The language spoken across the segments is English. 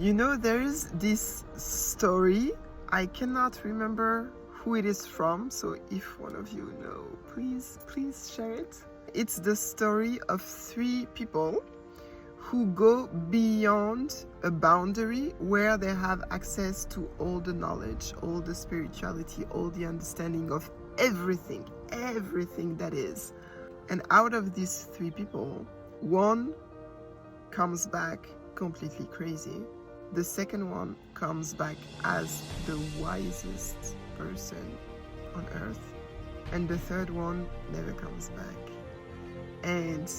There is this story. I cannot remember who it is from, so if one of you know, please share it. It's the story of 3 people who go beyond a boundary where they have access to all the knowledge, all the spirituality, all the understanding of everything that is. And out of these 3 people, one comes back completely crazy. The second one comes back as the wisest person on earth. And the third one never comes back. And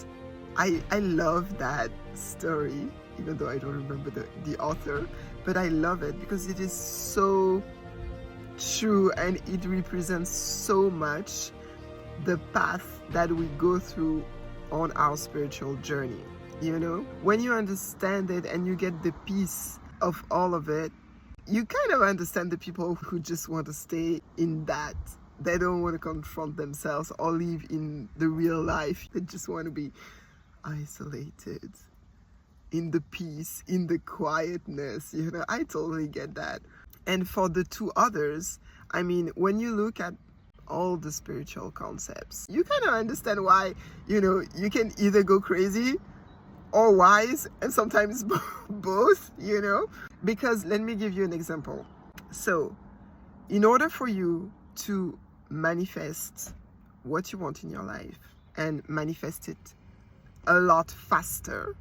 I love that story, even though I don't remember the author, but I love it because it is so true and it represents so much the path that we go through on our spiritual journey. When you understand it and you get the peace of all of it, you kind of understand the people who just want to stay in that. They don't want to confront themselves or live in the real life. They just want to be isolated in the peace, in the quietness. I totally get that. And for the 2 others, when you look at all the spiritual concepts, you kind of understand why, you can either go crazy or wise, and sometimes both, because let me give you an example. So in order for you to manifest what you want in your life and manifest it a lot faster,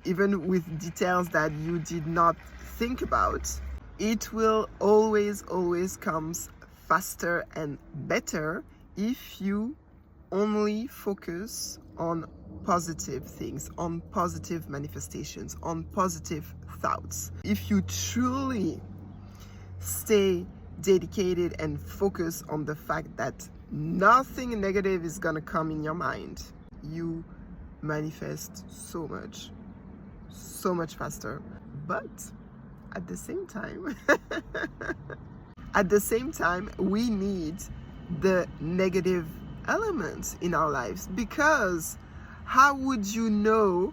even with details that you did not think about, it will always comes faster and better if you only focus on positive things, on positive manifestations, on positive thoughts. If you truly stay dedicated and focus on the fact that nothing negative is gonna come in your mind, you manifest so much faster. But at the same time, we need the negative elements in our lives, because how would you know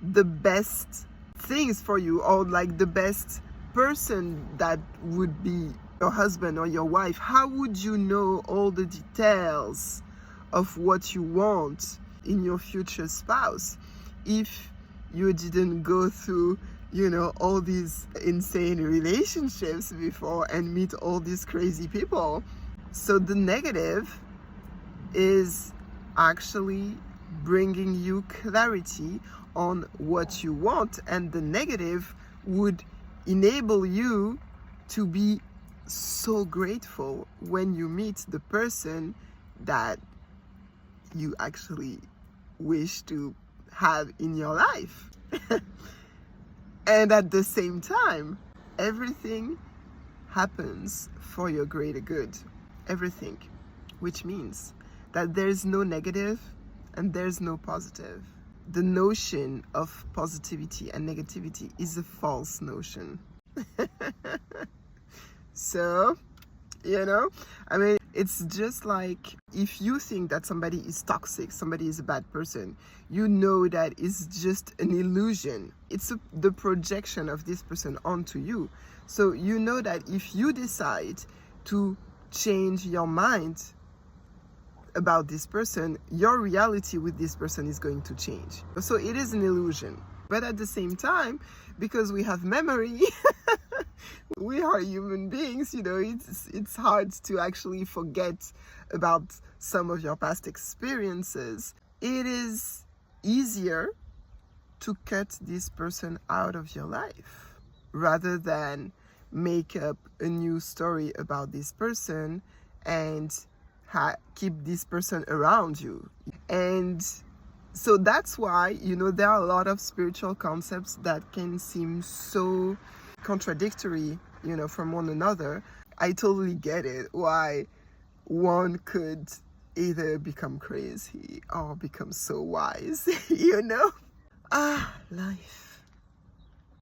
the best things for you, or like the best person that would be your husband or your wife? How would you know all the details of what you want in your future spouse if you didn't go through all these insane relationships before and meet all these crazy people? So the negative is actually bringing you clarity on what you want, and the negative would enable you to be so grateful when you meet the person that you actually wish to have in your life. And at the same time, everything happens for your greater good. Everything. Which means that there's no negative and there's no positive. The notion of positivity and negativity is a false notion. So, it's just like if you think that somebody is toxic, somebody is a bad person, that it's just an illusion. It's the projection of this person onto you. So that if you decide to change your mind about this person, your reality with this person is going to change. So it is an illusion. But at the same time, because we have memory, we are human beings, it's hard to actually forget about some of your past experiences. It is easier to cut this person out of your life rather than make up a new story about this person and keep this person around you. And so that's why, there are a lot of spiritual concepts that can seem so contradictory, from one another. I totally get it, why one could either become crazy or become so wise, Life.